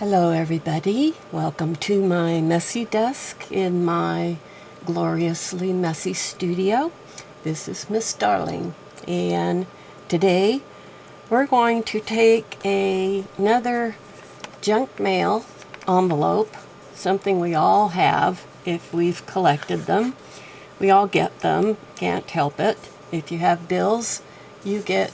Hello everybody, welcome to my messy desk in my gloriously messy studio. This is Miss Darling, and today we're going to take another junk mail envelope, something we all have if we've collected them. We all get them, can't help it. If you have bills, you get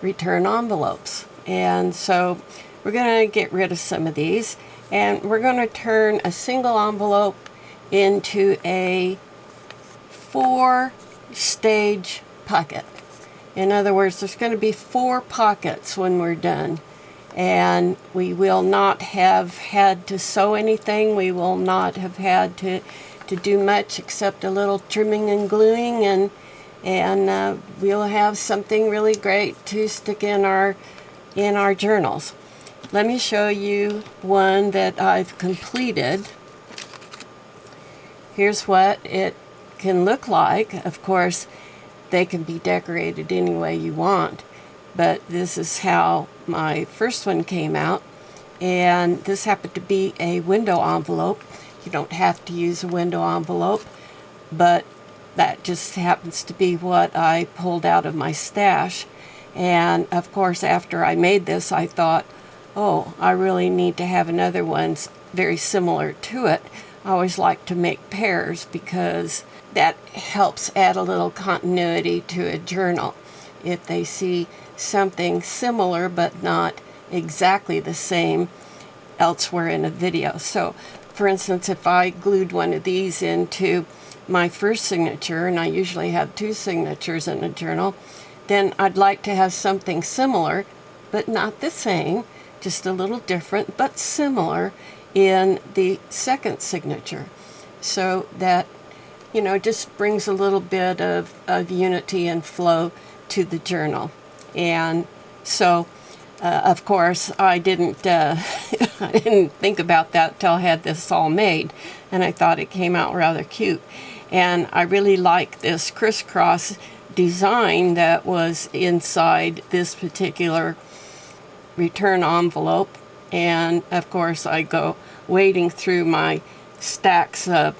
return envelopes. And so we're going to get rid of some of these, and we're going to turn a single envelope into a 4-stage pocket. In other words, there's going to be 4 pockets when we're done, and we will not have had to sew anything. We will not have had to do much except a little trimming and gluing, and we'll have something really great to stick in our journals. Let me show you one that I've completed. Here's what it can look like. Of course, they can be decorated any way you want, but this is how my first one came out. And this happened to be a window envelope. You don't have to use a window envelope, but that just happens to be what I pulled out of my stash. And of course, after I made this, I thought, oh, I really need to have another one very similar to it. I always like to make pairs because that helps add a little continuity to a journal. If they see something similar but not exactly the same elsewhere in a video. So, for instance, if I glued one of these into my first signature, and I usually have 2 signatures in a journal, then I'd like to have something similar, but not the same, just a little different, but similar in the second signature. So that, just brings a little bit of unity and flow to the journal. And so, of course, I didn't think about that till I had this all made, and I thought it came out rather cute. And I really like this crisscross design that was inside this particular return envelope. And of course I go wading through my stacks of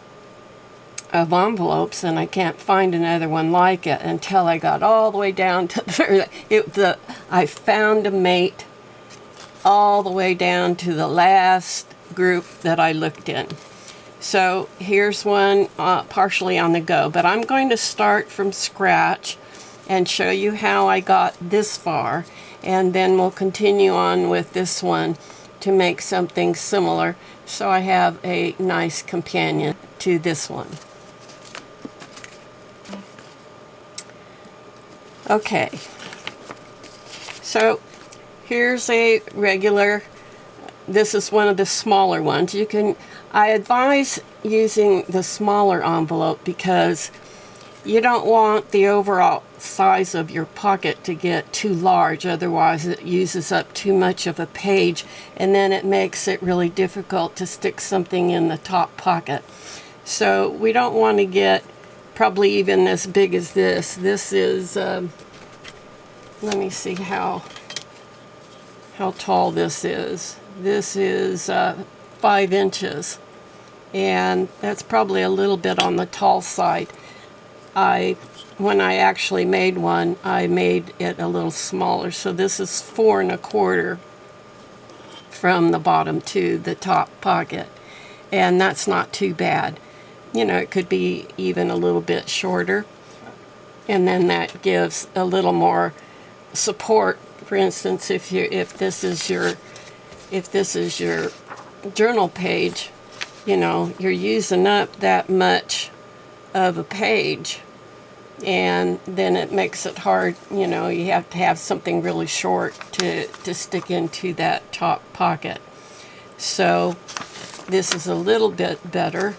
envelopes, and I can't find another one like it until I got all the way down to I found a mate all the way down to the last group that I looked in. So here's one partially on the go, but I'm going to start from scratch and show you how I got this far, and then we'll continue on with this one to make something similar, so I have a nice companion to this one. Okay, so here's a regular, this is one of the smaller ones. I advise using the smaller envelope because you don't want the overall size of your pocket to get too large, otherwise it uses up too much of a page, and then it makes it really difficult to stick something in the top pocket. So we don't want to get probably even as big as this. This is, let me see how tall this is. This is 5 inches, and that's probably a little bit on the tall side. When I actually made one, I made it a little smaller. So this is 4 1/4 from the bottom to the top pocket. And that's not too bad. It could be even a little bit shorter. And then that gives a little more support. For instance, if this is your journal page, you're using up that much of a page, and then it makes it hard. You have to have something really short to stick into that top pocket. So this is a little bit better,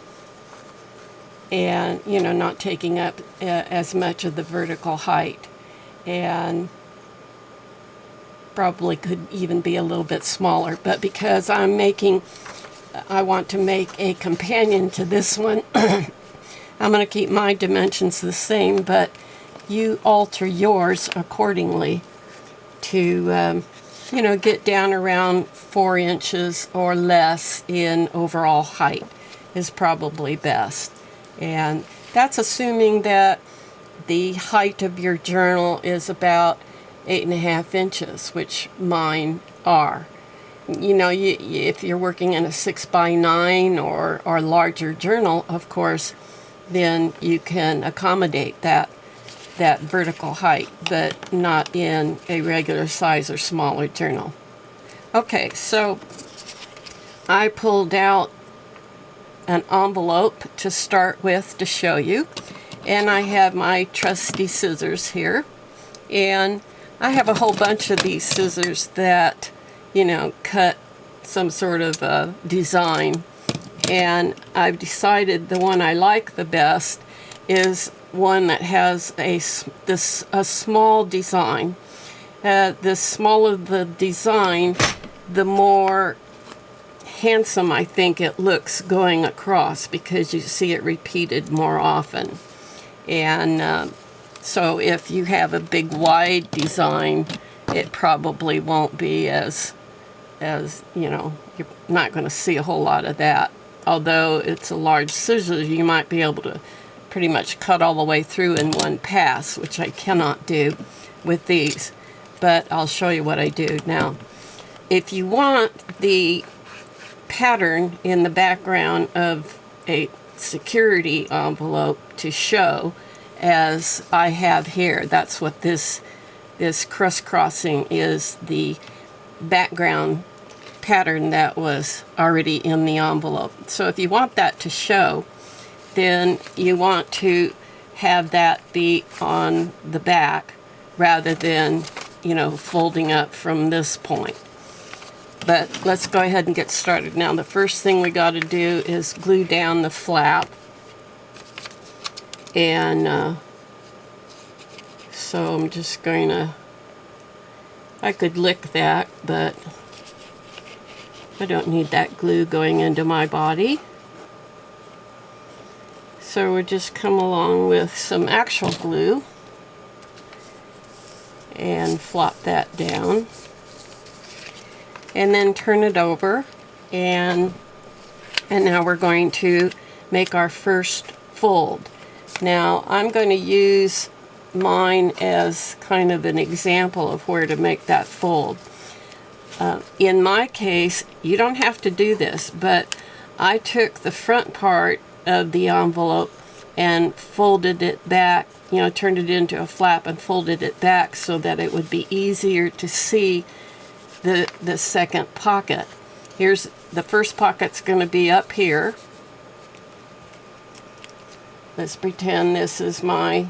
and not taking up as much of the vertical height, and probably could even be a little bit smaller, but because I want to make a companion to this one, I'm going to keep my dimensions the same, but you alter yours accordingly to get down around 4 inches or less in overall height is probably best. And that's assuming that the height of your journal is about 8.5 inches, which mine are. If you're working in a 6x9 or larger journal, of course, then you can accommodate that vertical height, but not in a regular size or smaller journal. Okay, so I pulled out an envelope to start with to show you, and I have my trusty scissors here, and I have a whole bunch of these scissors that cut some sort of design, and I've decided the one I like the best is one that has a small design. The smaller the design, the more handsome I think it looks going across, because you see it repeated more often. And so if you have a big wide design, it probably won't be as you're not going to see a whole lot of that. Although it's a large scissors, you might be able to pretty much cut all the way through in one pass, which I cannot do with these, but I'll show you what I do now. If you want the pattern in the background of a security envelope to show, as I have here, that's what this crisscrossing is, the background pattern that was already in the envelope. So if you want that to show, then you want to have that be on the back rather than, folding up from this point. But let's go ahead and get started. Now, the first thing we got to do is glue down the flap. And so I'm just going to, I could lick that, but I don't need that glue going into my body. So we'll just come along with some actual glue and flop that down. And then turn it over, and now we're going to make our first fold. Now I'm going to use mine as kind of an example of where to make that fold. In my case, you don't have to do this, but I took the front part of the envelope and folded it back, turned it into a flap and folded it back so that it would be easier to see the second pocket. Here's the first pocket's going to be up here. Let's pretend this is my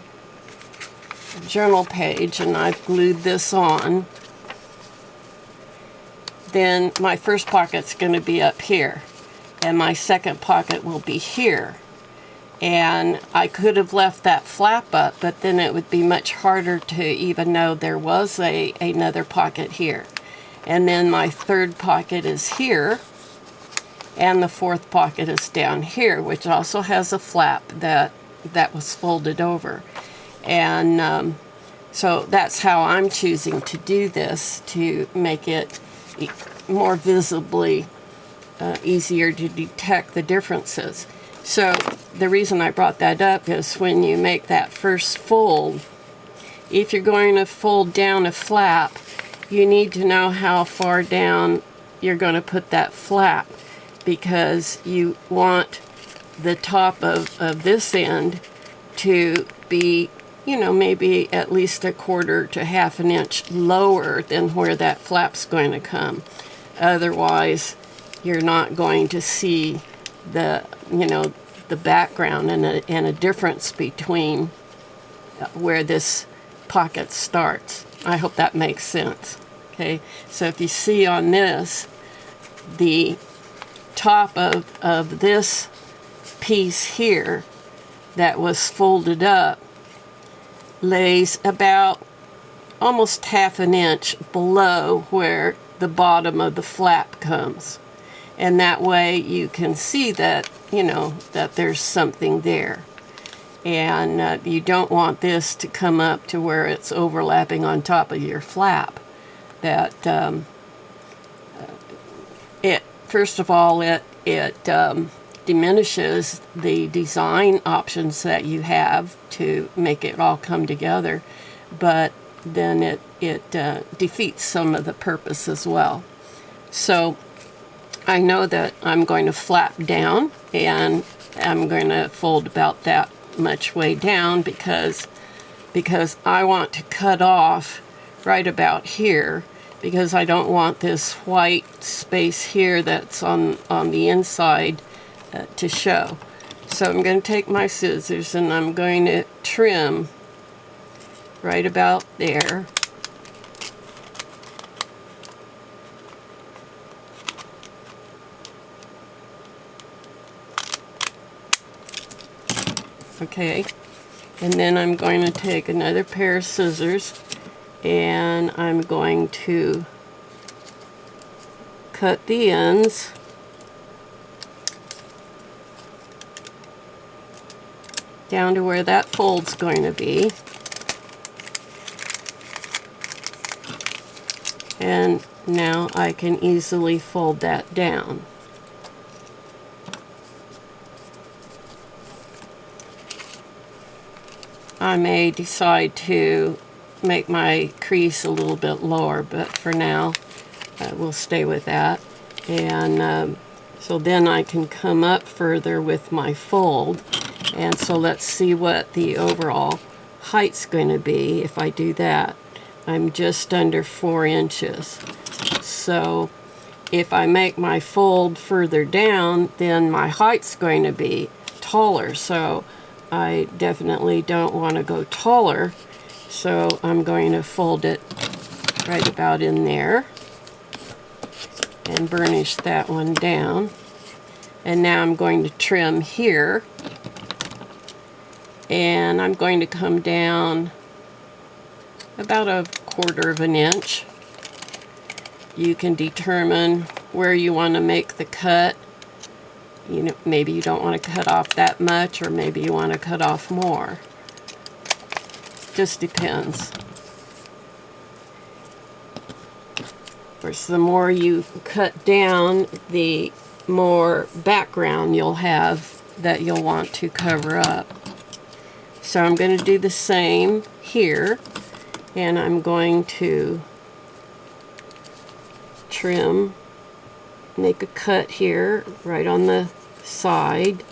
journal page and I've glued this on. Then my first pocket's going to be up here, and my second pocket will be here. And I could have left that flap up, but then it would be much harder to even know there was another pocket here. And then my third pocket is here, and the fourth pocket is down here, which also has a flap that was folded over. And so that's how I'm choosing to do this, to make it more visibly easier to detect the differences. So the reason I brought that up is when you make that first fold, if you're going to fold down a flap, you need to know how far down you're going to put that flap, because you want the top of this end to be, maybe at least 1/4 to 1/2 inch lower than where that flap's going to come. Otherwise, you're not going to see the background and a difference between where this pocket starts. I hope that makes sense. Okay, so if you see on this, the top of this piece here that was folded up lays about almost 1/2 inch below where the bottom of the flap comes. And that way you can see that, that there's something there. And you don't want this to come up to where it's overlapping on top of your flap. That first of all, it diminishes the design options that you have to make it all come together, but then it defeats some of the purpose as well. So I know that I'm going to flap down, and I'm going to fold about that much way down because I want to cut off right about here, because I don't want this white space here that's on the inside to show. So I'm going to take my scissors and I'm going to trim right about there. Okay, and then I'm going to take another pair of scissors and I'm going to cut the ends down to where that fold's going to be. And now I can easily fold that down. I may decide to make my crease a little bit lower, but for now we'll stay with that. And so then I can come up further with my fold. And so let's see what the overall height's going to be if I do that. I'm just under 4 inches. So if I make my fold further down, then my height's going to be taller. So I definitely don't want to go taller. So I'm going to fold it right about in there and burnish that one down. And now I'm going to trim here. And I'm going to come down about 1/4 of an inch. You can determine where you want to make the cut. You know, maybe you don't want to cut off that much, or maybe you want to cut off more. Just depends. Of course, the more you cut down, the more background you'll have that you'll want to cover up. So I'm going to do the same here, and I'm going to trim, make a cut here right on the side.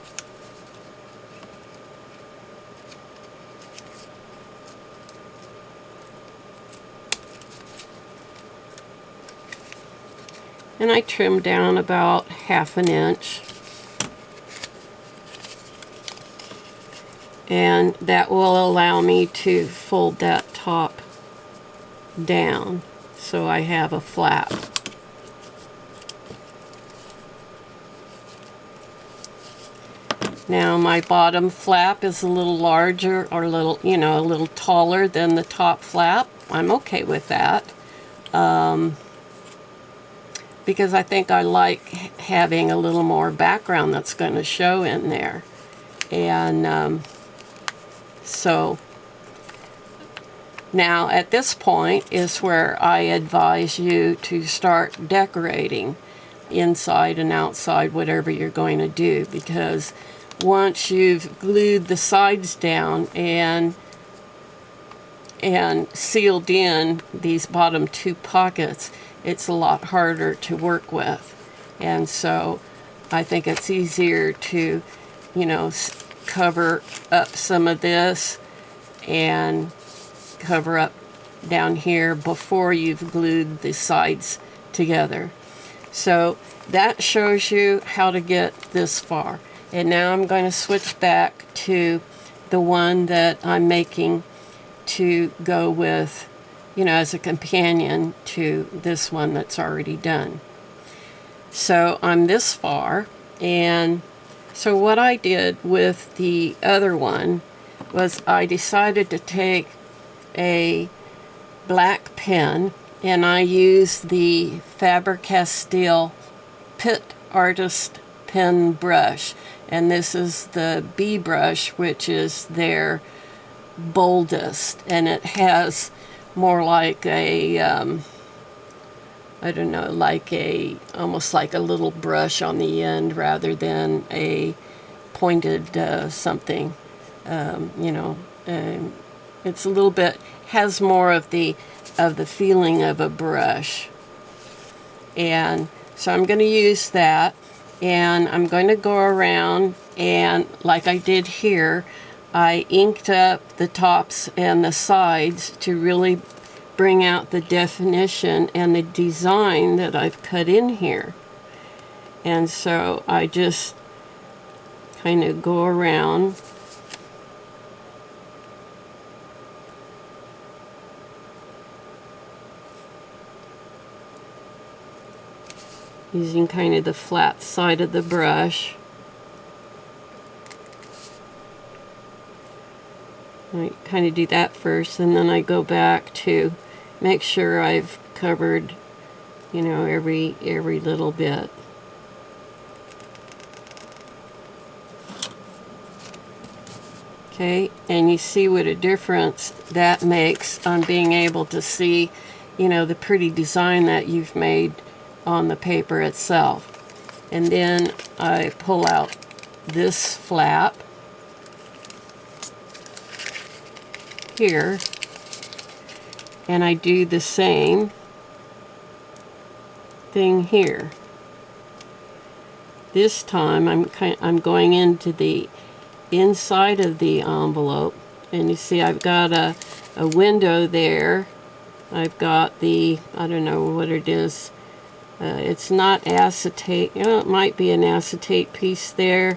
And I trim down about 1/2 inch. And that will allow me to fold that top down so I have a flap. Now my bottom flap is a little larger, or a little taller than the top flap. I'm okay with that. Because I think I like having a little more background that's going to show in there. And so now at this point is where I advise you to start decorating inside and outside, whatever you're going to do, because once you've glued the sides down and sealed in these bottom 2 pockets, it's a lot harder to work with. And so I think it's easier to, cover up some of this and cover up down here before you've glued the sides together. So that shows you how to get this far. And now I'm going to switch back to the one that I'm making to go with, as a companion to this one that's already done. So I'm this far, and so what I did with the other one was I decided to take a black pen, and I used the Faber-Castell Pit Artist pen brush, and this is the B brush, which is their boldest, and it has more like a I don't know, like almost like a little brush on the end rather than a pointed something. You know, it's a little bit, has more of the feeling of a brush. And so I'm going to use that, and I'm going to go around, and like I did here, I inked up the tops and the sides to really bring out the definition and the design that I've cut in here. And so I just kind of go around using kind of the flat side of the brush. I kind of do that first, and then I go back to make sure I've covered, you know, every little bit. Okay, and you see what a difference that makes on being able to see, you know, the pretty design that you've made on the paper itself. And then I pull out this flap here, and I do the same thing here. This time I'm going into the inside of the envelope, and you see I've got a window there. I've got the, I don't know what it is, it's not acetate, you know, it might be an acetate piece there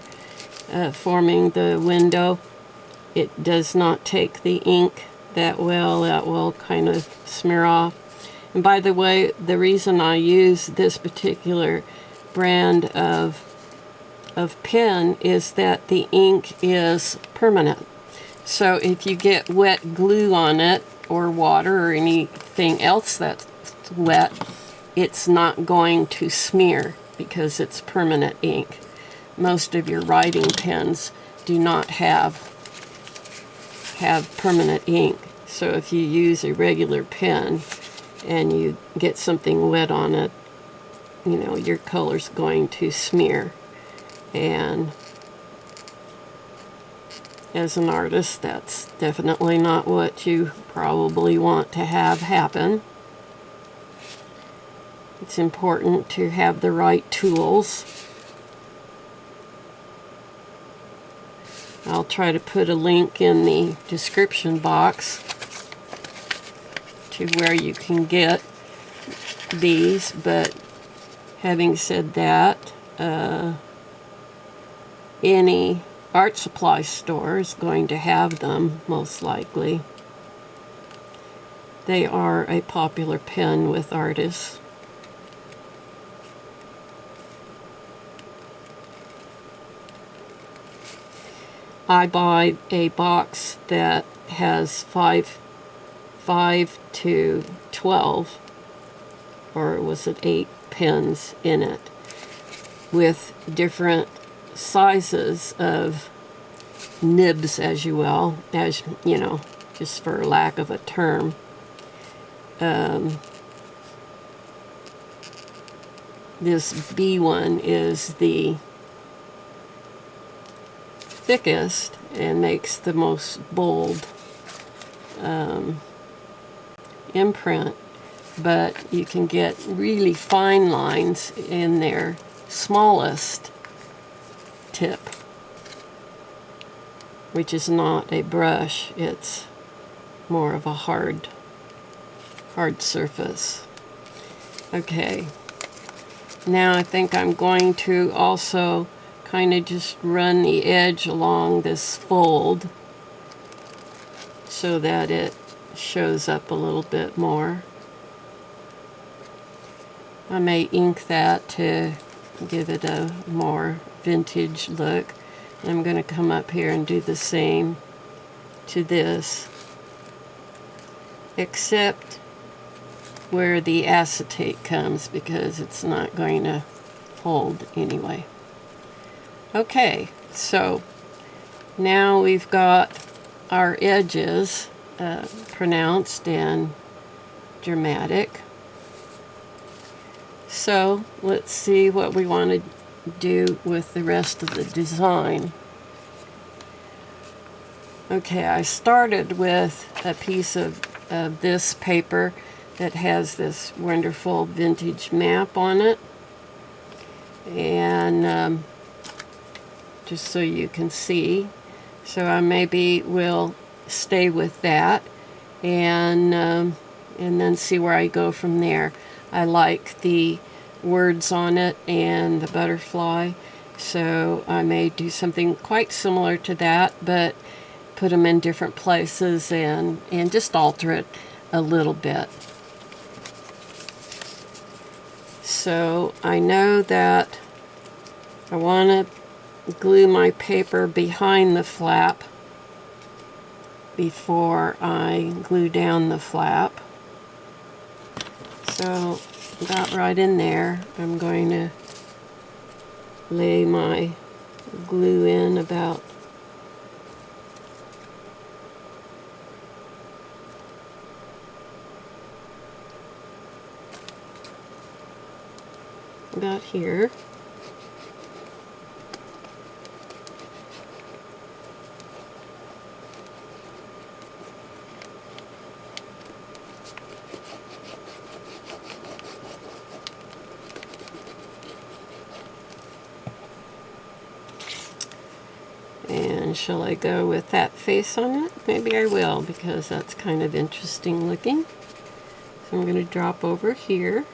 forming the window. It does not take the ink that well. That will kind of smear off. And by the way, the reason I use this particular brand of pen is that the ink is permanent. So if you get wet glue on it, or water, or anything else that's wet, it's not going to smear because it's permanent ink. Most of your writing pens do not have permanent ink. So if you use a regular pen and you get something wet on it, you know, your color's going to smear. And as an artist, that's definitely not what you probably want to have happen. It's important to have the right tools. I'll try to put a link in the description box to where you can get these, but having said that, any art supply store is going to have them, most likely. They are a popular pen with artists. I buy a box that has 5 to 12, or was it 8 pens in it, with different sizes of nibs, as you will, as you know, just for lack of a term. This B one is the thickest and makes the most bold imprint, but you can get really fine lines in their smallest tip, which is not a brush, it's more of a hard surface. Okay, now I think I'm going to also kind of just run the edge along this fold so that it shows up a little bit more. I may ink that to give it a more vintage look. I'm going to come up here and do the same to this, except where the acetate comes, because it's not going to hold anyway. Okay, so now we've got our edges pronounced and dramatic. So let's see what we want to do with the rest of the design. Okay, I started with a piece of this paper that has this wonderful vintage map on it, and just so you can see. So I maybe will stay with that, and then see where I go from there. I like the words on it and the butterfly, so I may do something quite similar to that, but put them in different places and just alter it a little bit. So I know that I want to glue my paper behind the flap before I glue down the flap. So about right in there, I'm going to lay my glue in about here. And shall I go with that face on it? Maybe I will, because that's kind of interesting looking. So I'm going to drop over here.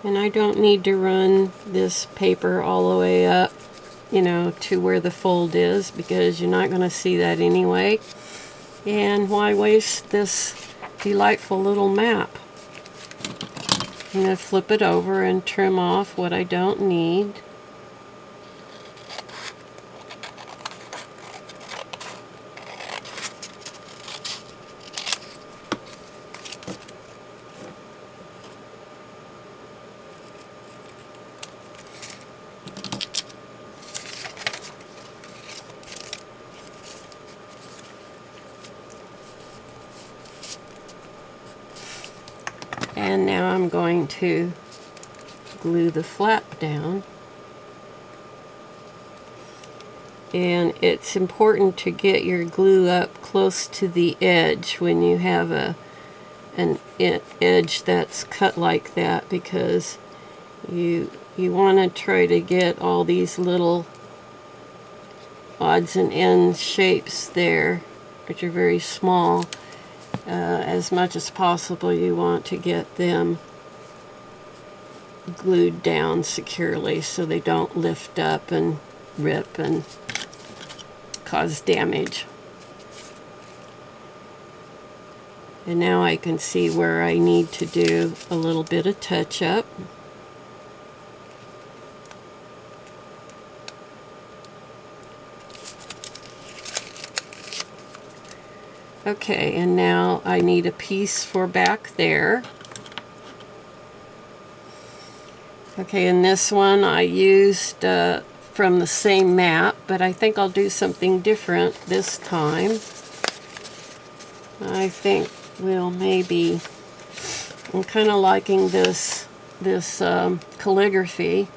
And I don't need to run this paper all the way up, you know, to where the fold is, because you're not going to see that anyway. And why waste this delightful little map? I'm going to flip it over and trim off what I don't need. And now I'm going to glue the flap down. And it's important to get your glue up close to the edge when you have an edge that's cut like that, because you want to try to get all these little odds and ends shapes there, which are very small. As much as possible, you want to get them glued down securely so they don't lift up and rip and cause damage. And now I can see where I need to do a little bit of touch-up. Okay, and now I need a piece for back there. Okay, in this one I used from the same map, but I think I'll do something different this time. I think we'll maybe, I'm kind of liking this calligraphy.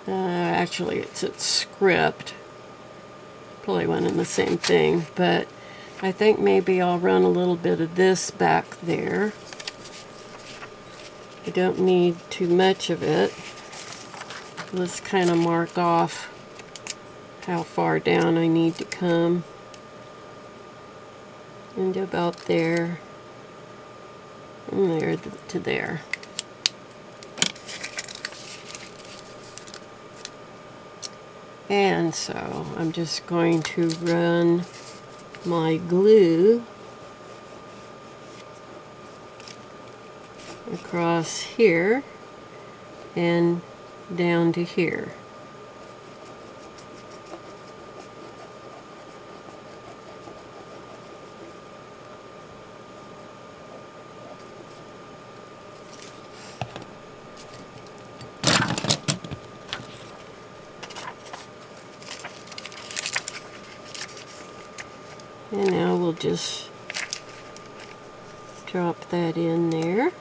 Actually, it's a script. Probably one and the same thing, but I think maybe I'll run a little bit of this back there. I don't need too much of it. Let's kind of mark off how far down I need to come. And about there, and there to there. And so I'm just going to run my glue across here and down to here. And now we'll just drop that in there.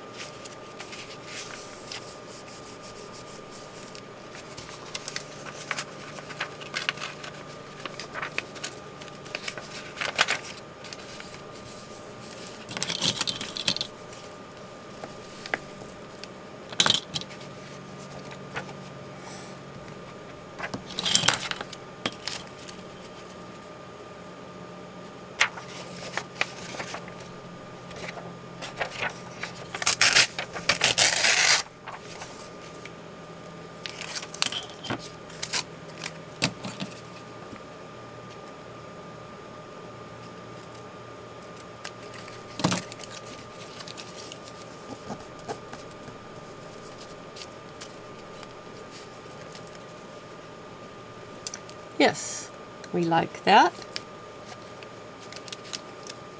Yes, we like that.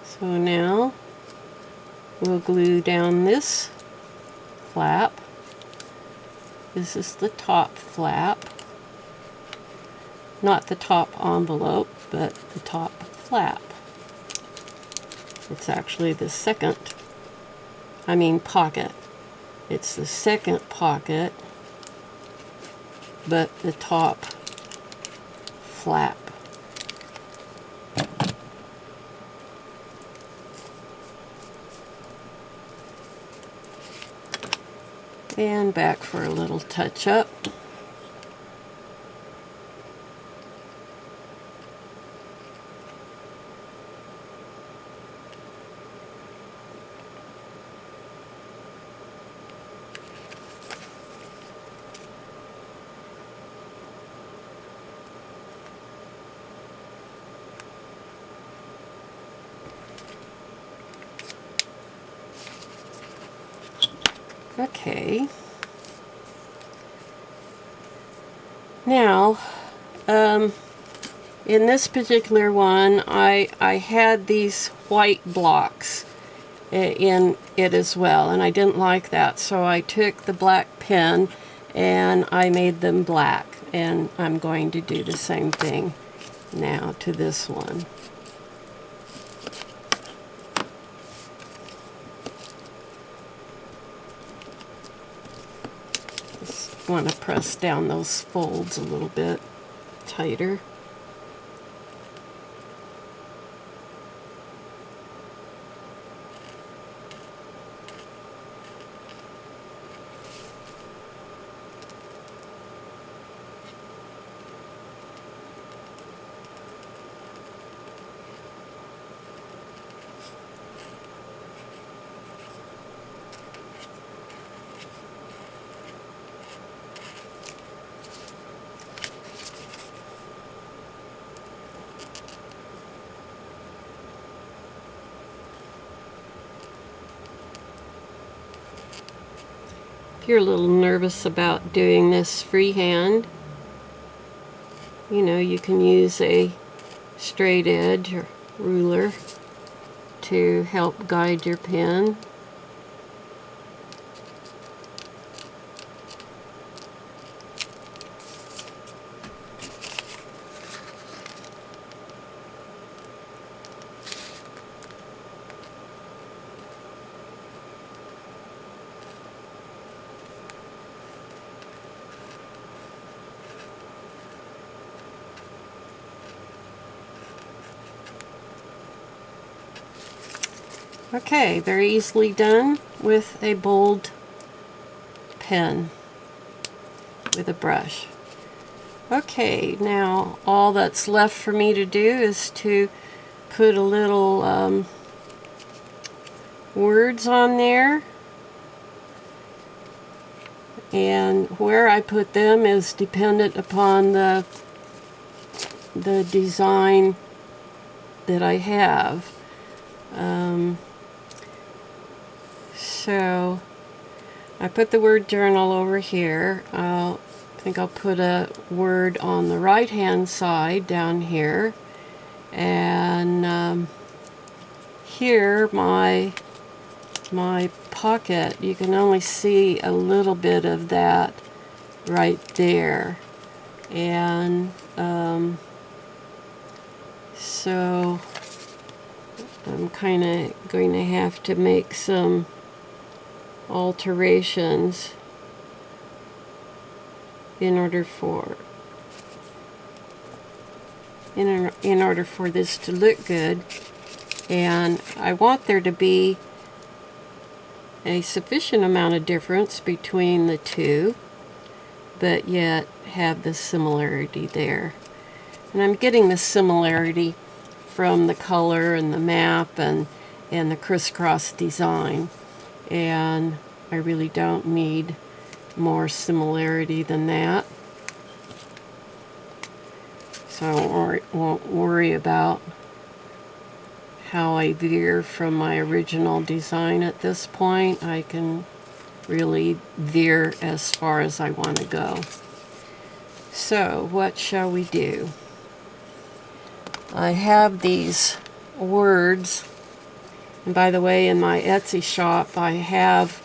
So now we'll glue down this flap. This is the top flap. Not the top envelope, but the top flap. It's actually the second, pocket. It's the second pocket, but the top flap. And back for a little touch-up. Okay. Now, in this particular one, I had these white blocks in it as well, and I didn't like that, so I took the black pen and I made them black, and I'm going to do the same thing now to this one. Want to press down those folds a little bit tighter. If you're a little nervous about doing this freehand, you know, you can use a straight edge or ruler to help guide your pen. Okay, very easily done with a bold pen with a brush. Okay, now all that's left for me to do is to put a little words on there, and where I put them is dependent upon the design that I have. So I put the word journal over here. I think I'll put a word on the right hand side down here, and here my pocket, you can only see a little bit of that right there, and so I'm kind of going to have to make some alterations in order for this to look good. And I want there to be a sufficient amount of difference between the two, but yet have the similarity there. And I'm getting the similarity from the color and the map and the crisscross design. And I really don't need more similarity than that. So I won't worry about how I veer from my original design at this point. I can really veer as far as I want to go. So what shall we do? I have these words, and by the way, in my Etsy shop I have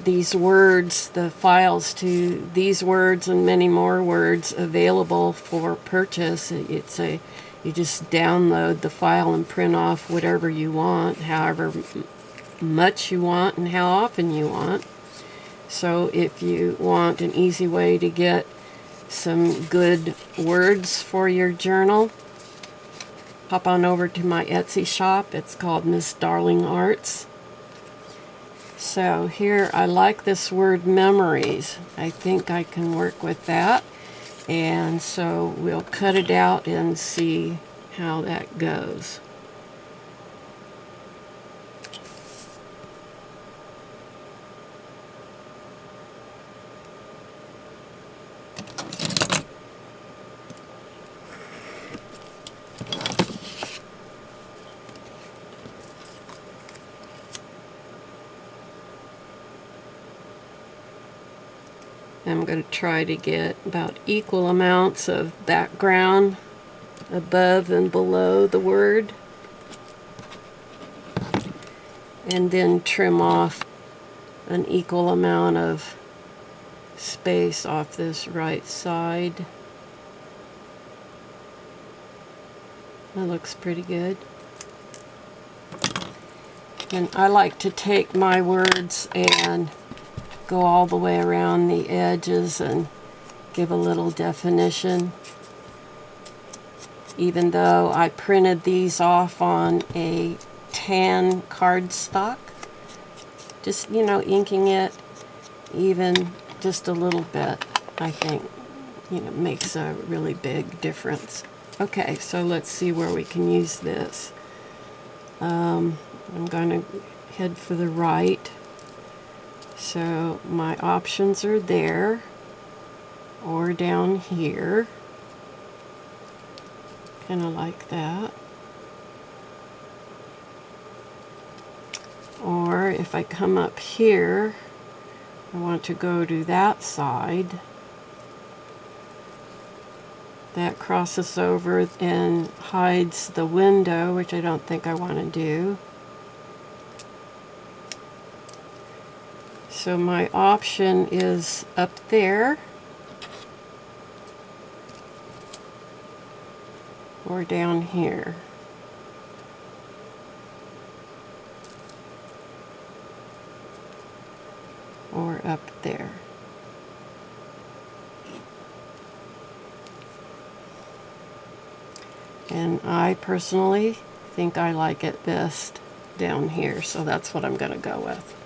these words, the files to these words and many more words available for purchase. You just download the file and print off whatever you want, however much you want and how often you want. So if you want an easy way to get some good words for your journal, hop on over to my Etsy shop. It's called Miss Darling Arts. So here, I like this word memories. I think I can work with that. And so we'll cut it out and see how that goes. I'm going to try to get about equal amounts of background above and below the word, and then trim off an equal amount of space off this right side. That looks pretty good. And I like to take my words and go all the way around the edges and give a little definition. Even though I printed these off on a tan cardstock, just, inking it even just a little bit, I think, makes a really big difference. Okay, so let's see where we can use this. I'm going to head for the right. So my options are there or down here. Kind of like that. Or if I come up here, I want to go to that side. That crosses over and hides the window, which I don't think I want to do. So my option is up there or down here. Or up there. And I personally think I like it best down here, so that's what I'm going to go with.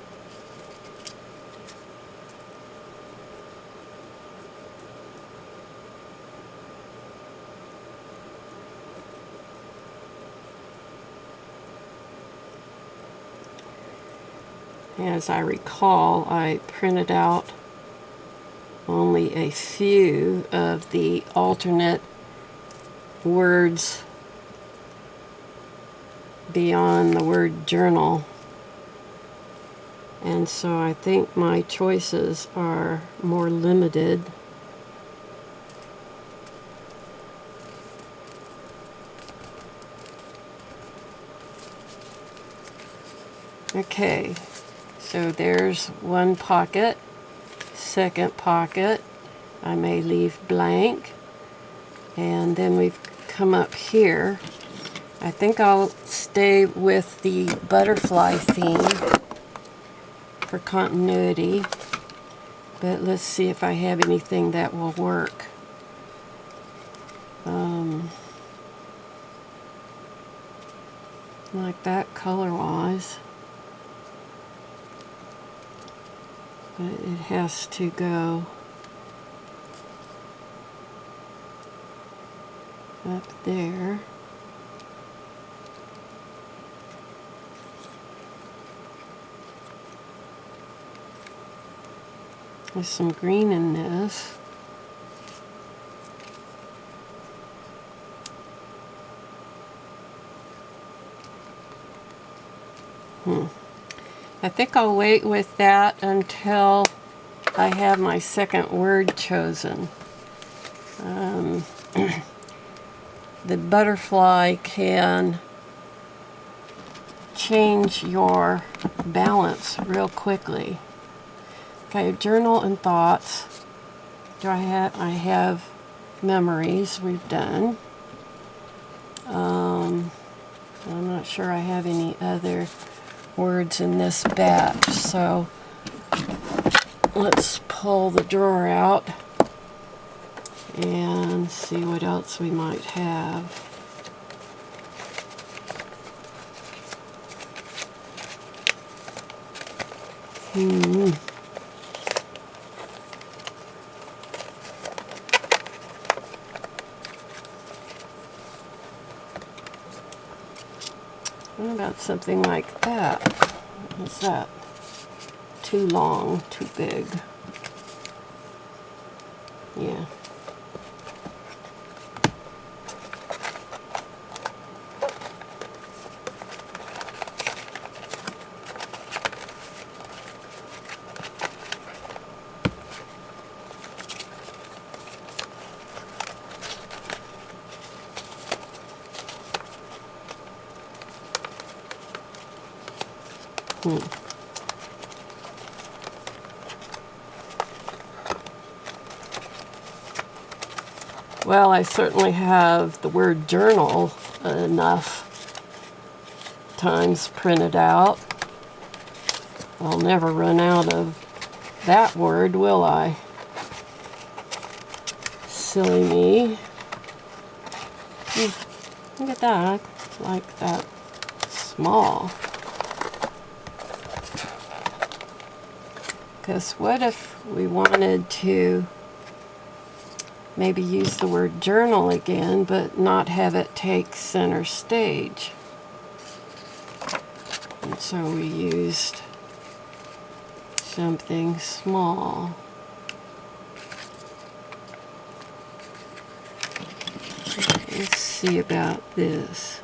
As I recall, I printed out only a few of the alternate words beyond the word journal, and so I think my choices are more limited. Okay, so there's one pocket, second pocket, I may leave blank, and then we've come up here. I think I'll stay with the butterfly theme for continuity, but let's see if I have anything that will work. Like that color-wise. But it has to go up there. There's some green in this. I think I'll wait with that until I have my second word chosen. the butterfly can change your balance real quickly. Okay, journal and thoughts. I have memories we've done. I'm not sure I have any other words in this batch, so let's pull the drawer out and see what else we might have. What about something like that? What's that? Too long, too big. Yeah. Well, I certainly have the word journal enough times printed out. I'll never run out of that word, will I? Silly me. Look at that. It's like that small. Because what if we wanted to maybe use the word journal again, but not have it take center stage? And so we used something small. Let's see about this.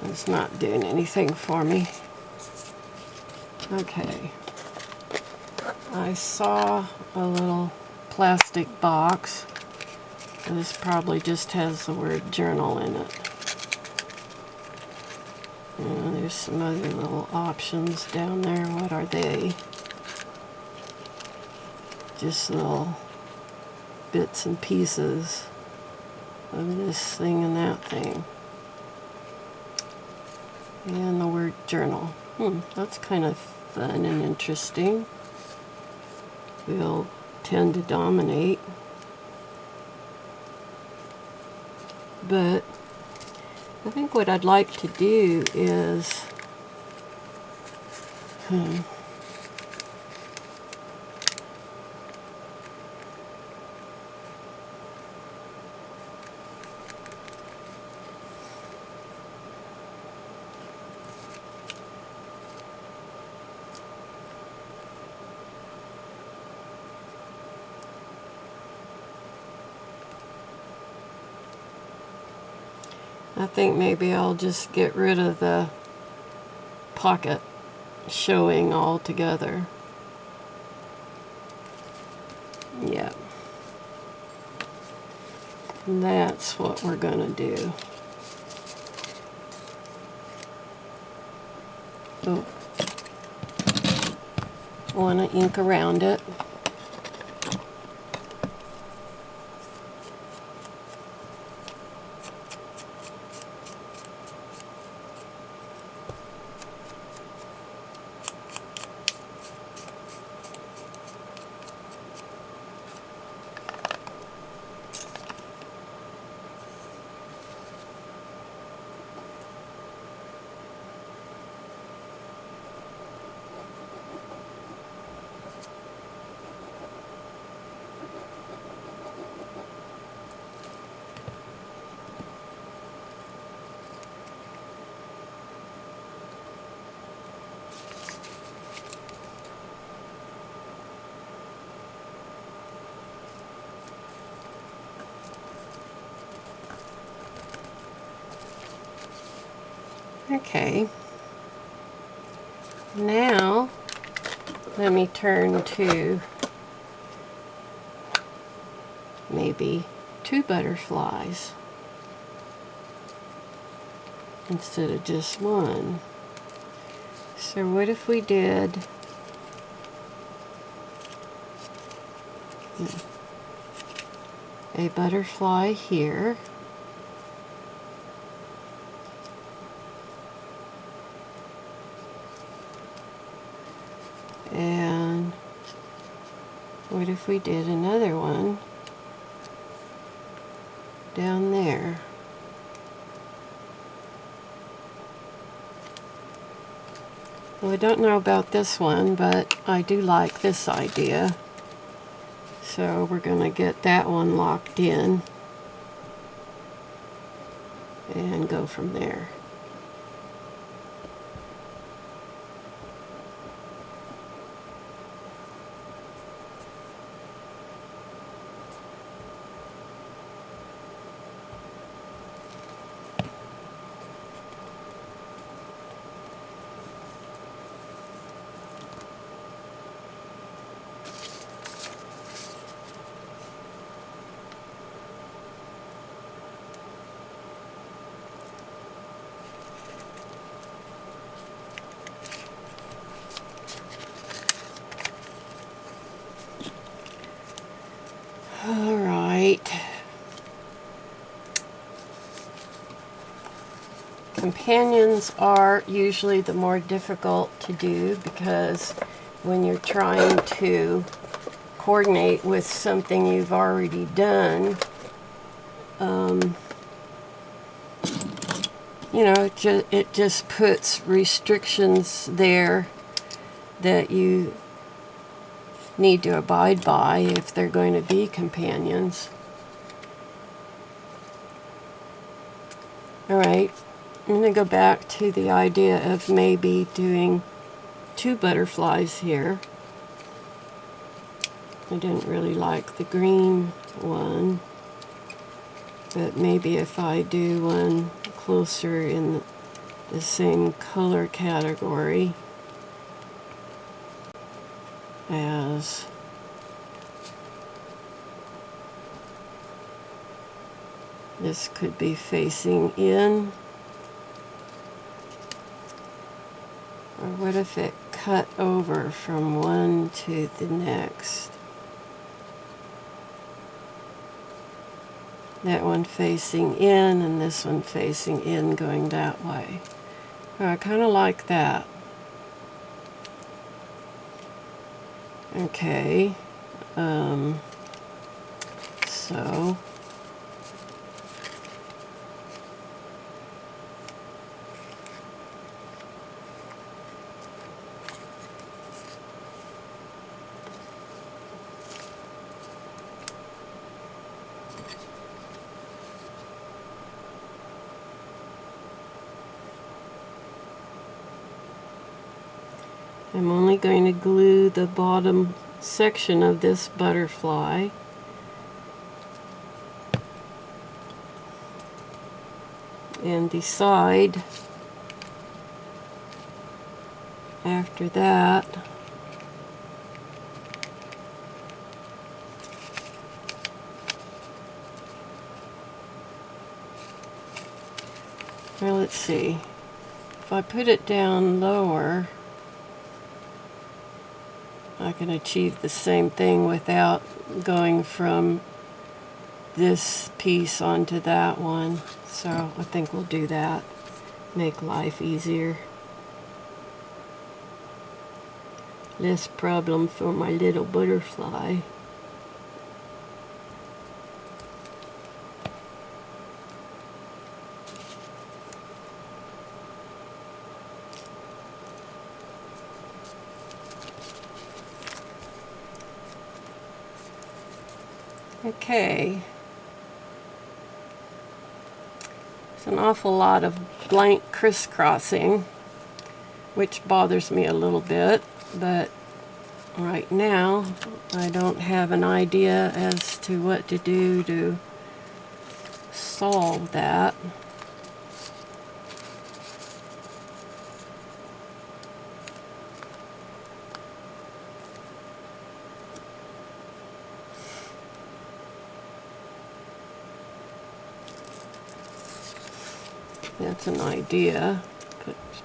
It's not doing anything for me. Okay. I saw a little plastic box. This probably just has the word journal in it. And there's some other little options down there. What are they? Just little bits and pieces of this thing and that thing. And the word journal. That's kind of fun and interesting. Will tend to dominate. But I think what I'd like to do is I think maybe I'll just get rid of the pocket showing altogether. Yeah. That's what we're going to do. Oh. I want to ink around it. Okay. Now, let me turn to maybe 2 butterflies instead of just 1. So what if we did a butterfly here, and what if we did another one down there? Well, I don't know about this one, but I do like this idea. So we're going to get that one locked in and go from there. All right. Companions are usually the more difficult to do because when you're trying to coordinate with something you've already done, you know, it just puts restrictions there that you need to abide by if they're going to be companions. All right, I'm going to go back to the idea of maybe doing 2 butterflies here. I didn't really like the green one, but maybe if I do one closer in the same color category as this, could be facing in. Or what if it cut over from one to the next? That one facing in and this one facing in going that way. I kind of like that. Okay, so I'm only going to glue the bottom section of this butterfly. And the side after that well, let's see, if I put it down lower I can achieve the same thing without going from this piece onto that one. So I think we'll do that. Make life easier. Less problem for my little butterfly. Okay. It's an awful lot of blank crisscrossing, which bothers me a little bit, but right now I don't have an idea as to what to do to solve that. That's an idea.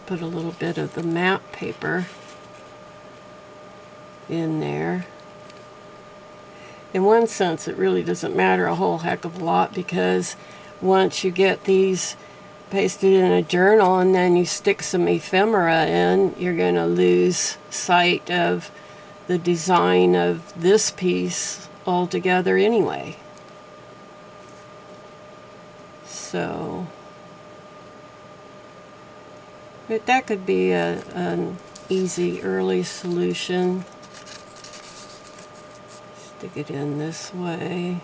Put a little bit of the map paper in there. In one sense, it really doesn't matter a whole heck of a lot, because once you get these pasted in a journal and then you stick some ephemera in, you're going to lose sight of the design of this piece altogether anyway. So, but that could be an easy early solution. Stick it in this way.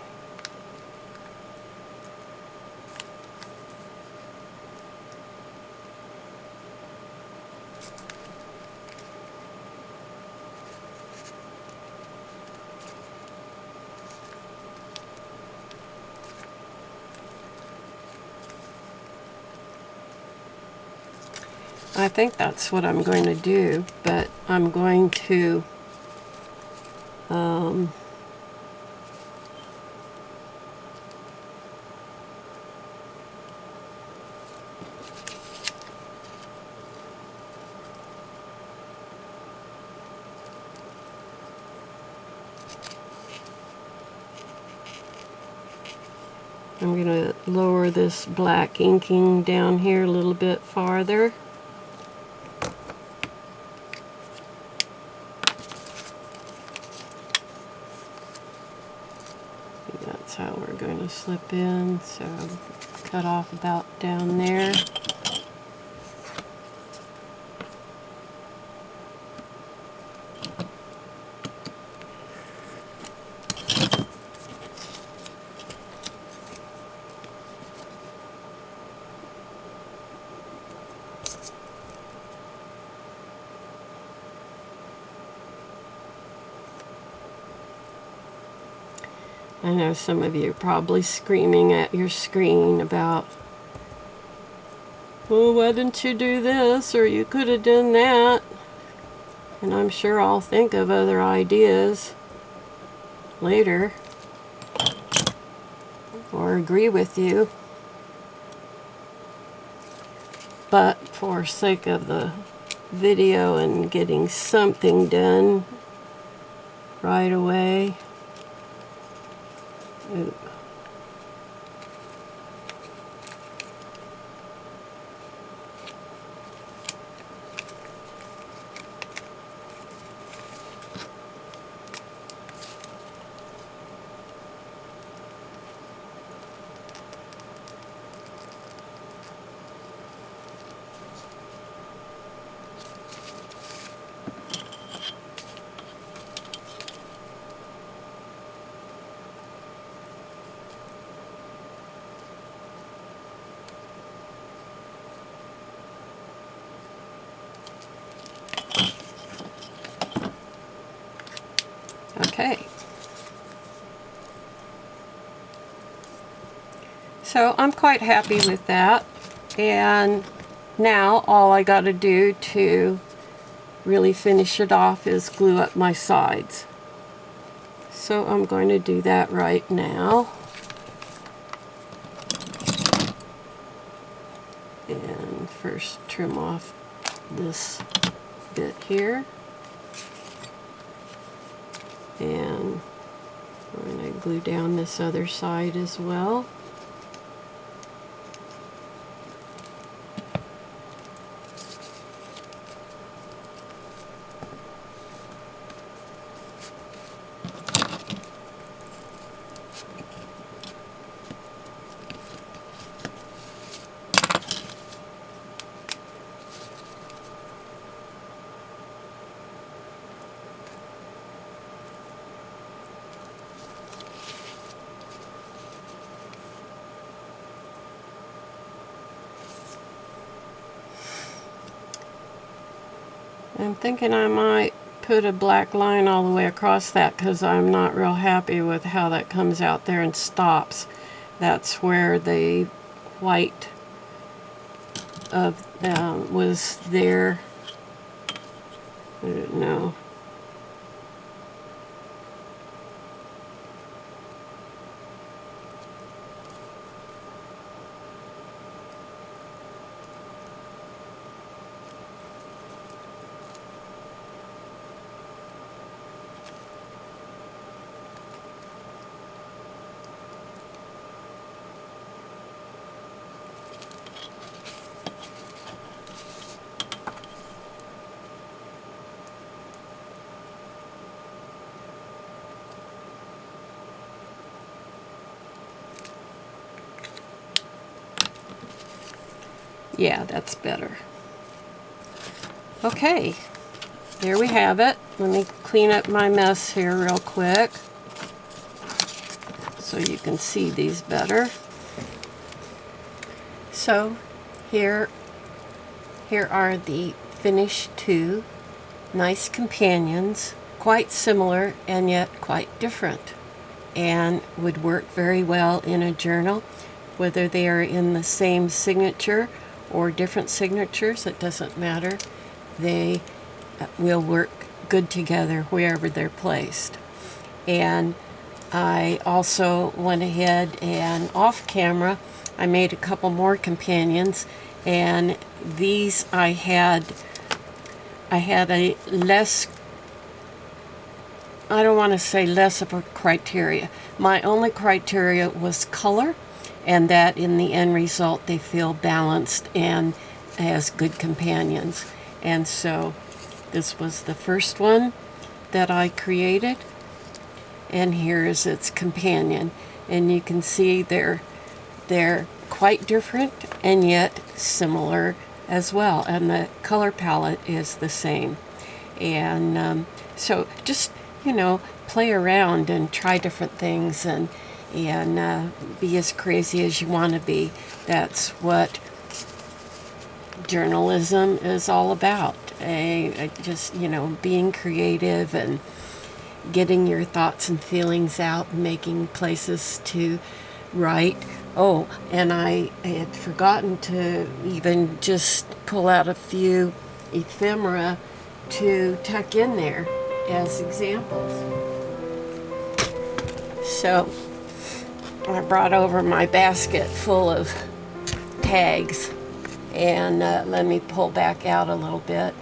I think that's what I'm going to do, but I'm going to I'm going to lower this black inking down here a little bit farther. That's how we're going to slip in, so cut off about down there. I know some of you are probably screaming at your screen about, well, why didn't you do this, or you could have done that? And I'm sure I'll think of other ideas later, or agree with you. But for sake of the video and getting something done right away, ooh. Okay. So I'm quite happy with that, and now all I got to do to really finish it off is glue up my sides. So I'm going to do that right now. And first trim off this bit here. And I'm going to glue down this other side as well. I'm thinking I might put a black line all the way across that, because I'm not real happy with how that comes out there and stops. That's where the white of was there. I don't know. Yeah, that's better. Okay, there we have it. Let me clean up my mess here real quick so you can see these better. So here are the finished two nice companions, quite similar and yet quite different, and would work very well in a journal, whether they are in the same signature or different signatures. It doesn't matter. They will work good together wherever they're placed. And I also went ahead and off camera I made a couple more companions, and these I had a less, I don't want to say less of a criteria. My only criteria was color, and that in the end result they feel balanced and as good companions. And so this was the first one that I created, and here is its companion. And you can see they're quite different and yet similar as well, and the color palette is the same. And so just, you know, play around and try different things, and be as crazy as you want to be. That's what journalism is all about. Just, you know, being creative and getting your thoughts and feelings out and making places to write. Oh, and I had forgotten to even just pull out a few ephemera to tuck in there as examples. So I brought over my basket full of tags, and let me pull back out a little bit.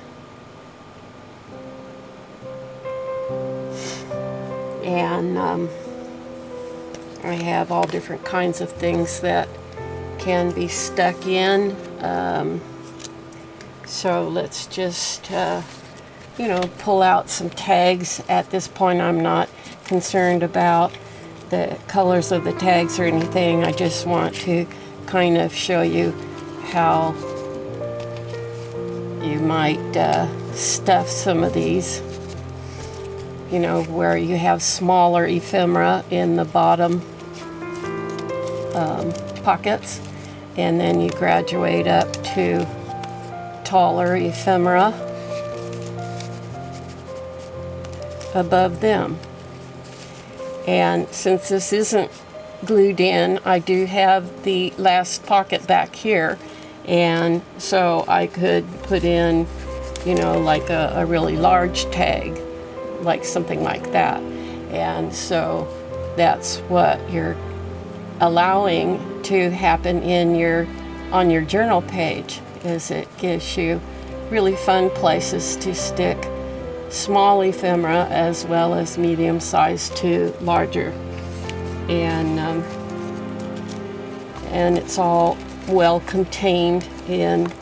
And I have all different kinds of things that can be stuck in. So let's just, you know, pull out some tags. At this point, I'm not concerned about the colors of the tags or anything. I just want to kind of show you how you might stuff some of these, you know, where you have smaller ephemera in the bottom pockets, and then you graduate up to taller ephemera above them. And since this isn't glued in, I do have the last pocket back here, and so I could put in, you know, like a really large tag, like something like that. And so that's what you're allowing to happen on your journal page, is it gives you really fun places to stick small ephemera as well as medium sized to larger, and it's all well contained in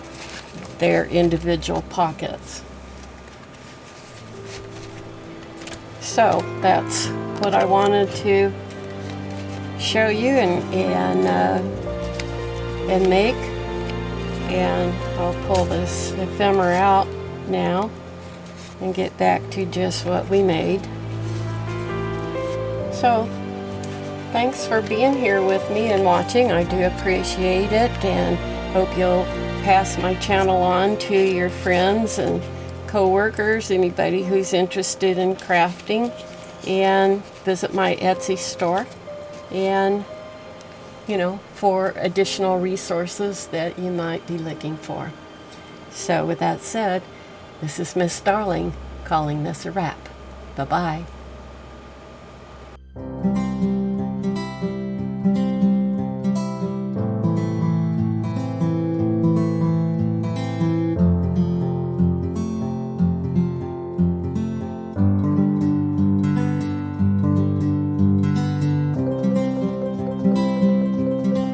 their individual pockets. So that's what I wanted to show you and make. And I'll pull this ephemera out now and get back to just what we made. So thanks for being here with me and watching. I do appreciate it, and hope you'll pass my channel on to your friends and co-workers, anybody who's interested in crafting, and visit my Etsy store, and, you know, for additional resources that you might be looking for. So with that said, this is Miss Darling calling this a wrap. Bye-bye.